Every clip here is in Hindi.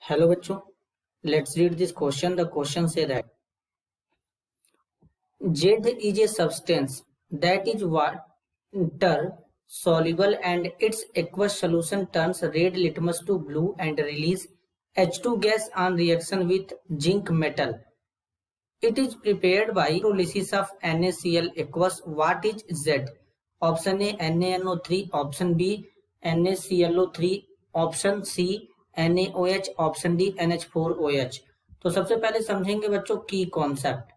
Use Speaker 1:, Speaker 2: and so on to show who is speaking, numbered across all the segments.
Speaker 1: Hello बच्चों, let's read this question. The question say that Z is a substance that is water soluble and its aqueous solution turns red litmus to blue and release H2 gas on reaction with zinc metal. It is prepared by electrolysis of NaCl aqueous. What is Z? Option A NaNO3, option B NaClO3, option C NaOH, option D NH4OH। तो सबसे पहले समझेंगे बच्चों की कॉन्सेप्ट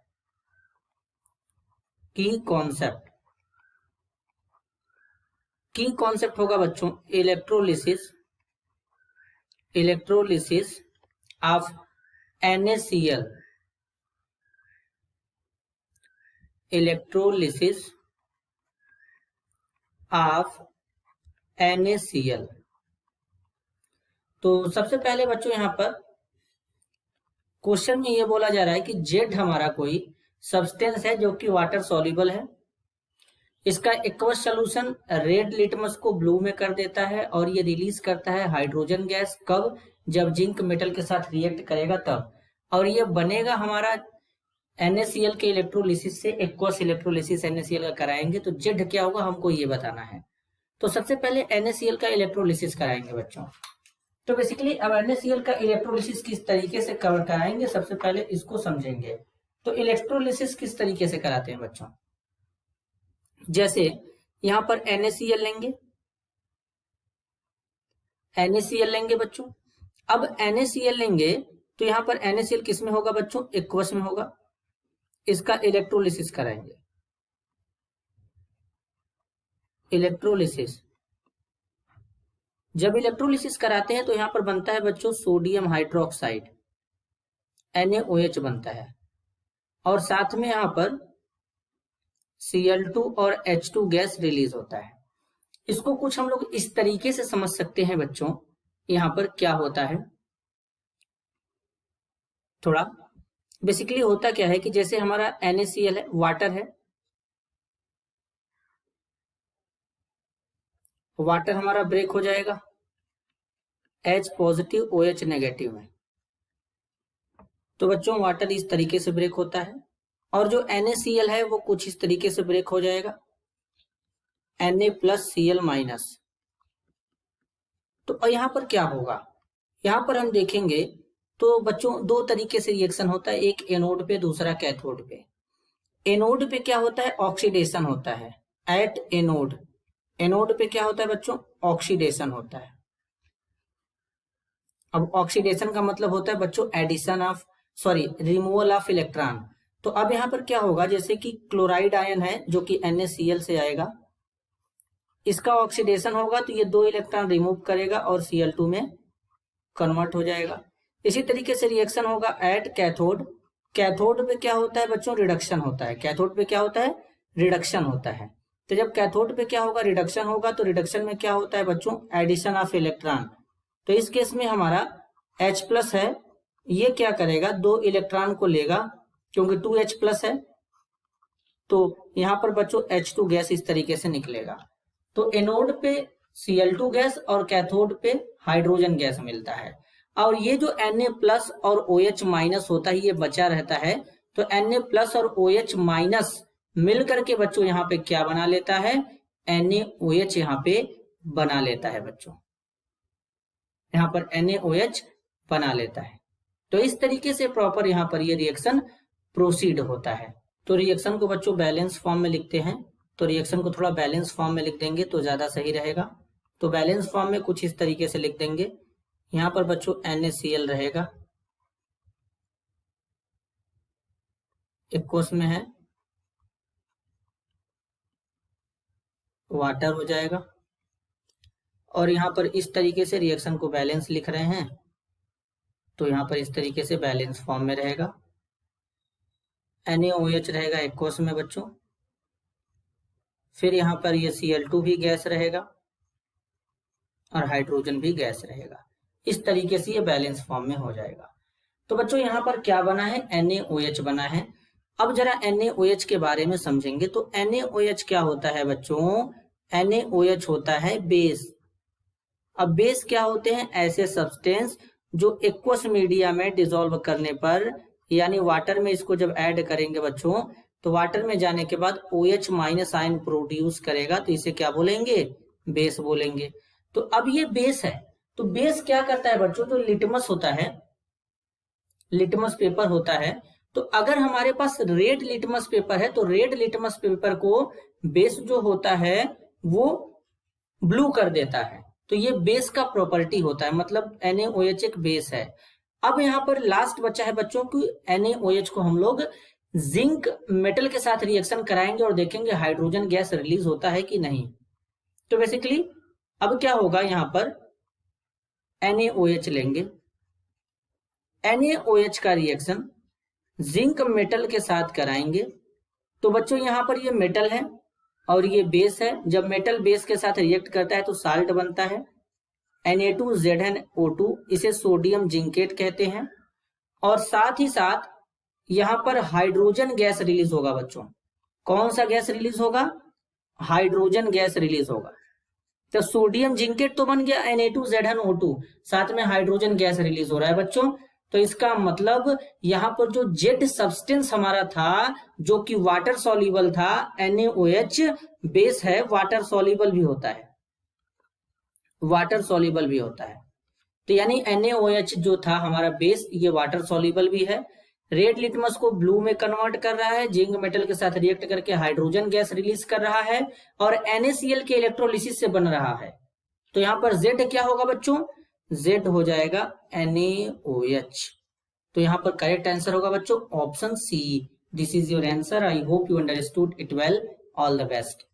Speaker 1: होगा बच्चों electrolysis of NaCl, electrolysis of NaCl। तो सबसे पहले बच्चों यहाँ पर क्वेश्चन में ये बोला जा रहा है कि जेड हमारा कोई सब्सटेंस है जो कि वाटर सॉल्युबल है, इसका एक्वस सॉल्यूशन रेड लिटमस को ब्लू में कर देता है और ये रिलीज करता है हाइड्रोजन गैस। कब? जब जिंक मेटल के साथ रिएक्ट करेगा तब। और ये बनेगा हमारा NaCl के इलेक्ट्रोलिसिस से। एक्वस इलेक्ट्रोलिसिस NaCl का कराएंगे तो जेड क्या होगा हमको ये बताना है। तो सबसे पहले NaCl का इलेक्ट्रोलिसिस कराएंगे बच्चों। तो बेसिकली अब NaCl का इलेक्ट्रोलिसिस किस तरीके से कवर कराएंगे, सबसे पहले इसको समझेंगे। तो इलेक्ट्रोलिसिस किस तरीके से कराते हैं बच्चों, जैसे यहां पर NaCl लेंगे बच्चों। अब NaCl लेंगे तो यहां पर NaCl किस में होगा बच्चों, एक्वस में होगा। इसका इलेक्ट्रोलिसिस कराएंगे। इलेक्ट्रोलिसिस जब इलेक्ट्रोलिसिस कराते हैं तो यहां पर बनता है बच्चों सोडियम हाइड्रोक्साइड NaOH बनता है, और साथ में यहां पर Cl2 और H2 गैस रिलीज होता है। इसको कुछ हम लोग इस तरीके से समझ सकते हैं बच्चों, यहां पर क्या होता है थोड़ा बेसिकली होता क्या है कि जैसे हमारा NaCl है, वाटर है, वाटर हमारा ब्रेक हो जाएगा H पॉजिटिव OH नेगेटिव में। तो बच्चों वाटर इस तरीके से ब्रेक होता है, और जो NaCl है वो कुछ इस तरीके से ब्रेक हो जाएगा Na+Cl-। तो यहां पर क्या होगा, यहां पर हम देखेंगे तो बच्चों दो तरीके से रिएक्शन होता है, एक एनोड पे दूसरा कैथोड पे। एनोड पे क्या होता है, ऑक्सीडेशन होता है एट एनोड। एनोड पे क्या होता है बच्चों, ऑक्सीडेशन होता है। अब ऑक्सीडेशन का मतलब होता है बच्चों रिमूवल ऑफ इलेक्ट्रॉन। तो अब यहां पर क्या होगा, जैसे कि क्लोराइड आयन है जो कि NaCl से आएगा, इसका ऑक्सीडेशन होगा तो ये 2 इलेक्ट्रॉन रिमूव करेगा और Cl2 में कन्वर्ट हो जाएगा। इसी तरीके से रिएक्शन होगा एट कैथोड। कैथोड पे क्या होता है बच्चों, रिडक्शन होता है। कैथोड पे क्या होता है, रिडक्शन होता है। तो जब कैथोड पे क्या होगा, रिडक्शन होगा, तो रिडक्शन में क्या होता है बच्चों, एडिशन ऑफ इलेक्ट्रॉन। तो इस केस में हमारा H+ है, ये क्या करेगा, 2 इलेक्ट्रॉन को लेगा क्योंकि 2H+ है, तो यहां पर बच्चों H2 गैस इस तरीके से निकलेगा। तो एनोड पे Cl2 गैस और कैथोड पे हाइड्रोजन गैस मिलता है। और ये जो Na+ और OH- होता है ये बचा रहता है। तो Na+ और OH- मिल करके बच्चों यहाँ पे क्या बना लेता है, NaOH यहाँ पे बना लेता है बच्चों, यहाँ पर NaOH बना लेता है। तो इस तरीके से प्रॉपर यहाँ पर ये रिएक्शन प्रोसीड होता है। तो रिएक्शन को बच्चों बैलेंस फॉर्म में लिखते हैं, तो रिएक्शन को थोड़ा बैलेंस फॉर्म में लिख देंगे तो ज्यादा सही रहेगा। तो बैलेंस फॉर्म में कुछ इस तरीके से लिख देंगे, यहाँ पर बच्चों NaCl रहेगा, एक्वस में है, वाटर हो जाएगा, और यहाँ पर इस तरीके से रिएक्शन को बैलेंस लिख रहे हैं तो यहाँ पर इस तरीके से बैलेंस फॉर्म में रहेगा। NaOH रहेगा एक्वस में बच्चों, फिर यहाँ पर ये Cl2 भी गैस रहेगा और हाइड्रोजन भी गैस रहेगा। इस तरीके से ये बैलेंस फॉर्म में हो जाएगा। तो बच्चों यहाँ पर क्या बना है, NaOH बना है। अब जरा NaOH के बारे में समझेंगे। तो NaOH क्या होता है बच्चों, NaOH होता है बेस। अब बेस क्या होते हैं, ऐसे सब्सटेंस जो एक्वस मीडिया में डिसॉल्व करने पर, यानी वाटर में इसको जब ऐड करेंगे बच्चों, तो वाटर में जाने के बाद OH माइनस आयन प्रोड्यूस करेगा, तो इसे क्या बोलेंगे, बेस बोलेंगे। तो अब ये बेस है, तो बेस क्या करता है बच्चों, जो लिटमस होता है, लिटमस पेपर होता है, तो अगर हमारे पास रेड लिटमस पेपर है तो रेड लिटमस पेपर को बेस जो होता है वो ब्लू कर देता है। तो ये बेस का प्रॉपर्टी होता है, मतलब NaOH एक बेस है। अब यहाँ पर लास्ट बच्चा है बच्चों की NaOH को हम लोग जिंक मेटल के साथ रिएक्शन कराएंगे और देखेंगे हाइड्रोजन गैस रिलीज होता है कि नहीं। तो बेसिकली अब क्या होगा, यहाँ पर NaOH लेंगे, NaOH का रिएक्शन जिंक मेटल के साथ कराएंगे। तो बच्चों यहाँ पर ये मेटल है और ये बेस है, जब मेटल बेस के साथ रिएक्ट करता है तो साल्ट बनता है Na2ZnO2, इसे सोडियम जिंकेट कहते हैं। और साथ ही साथ यहाँ पर हाइड्रोजन गैस रिलीज होगा बच्चों। कौन सा गैस रिलीज होगा, हाइड्रोजन गैस रिलीज होगा। तो सोडियम जिंकेट तो बन गया Na2ZnO2, साथ में हाइड्रोजन गैस रिलीज हो रहा है बच्चों। तो इसका मतलब यहाँ पर जो जेड सब्सटेंस हमारा था जो कि वाटर सॉल्युबल था, NaOH बेस है, वाटर सॉल्युबल भी होता है, वाटर सॉल्युबल भी होता है। तो यानी NaOH जो था हमारा बेस, ये वाटर सॉल्युबल भी है। रेड लिटमस को ब्लू में कन्वर्ट कर रहा है, जिंक मेटल के साथ रिएक्ट करके हाइड्रोजन गैस रिलीज कर रहा है और NaCl के इलेक्ट्रोलिसिस से बन रहा है। तो यहाँ पर Z क्या होगा बच्चों, Z हो जाएगा NaOH। तो यहाँ पर करेक्ट आंसर होगा बच्चों option C. This is your answer. I hope you understood it well. All the best.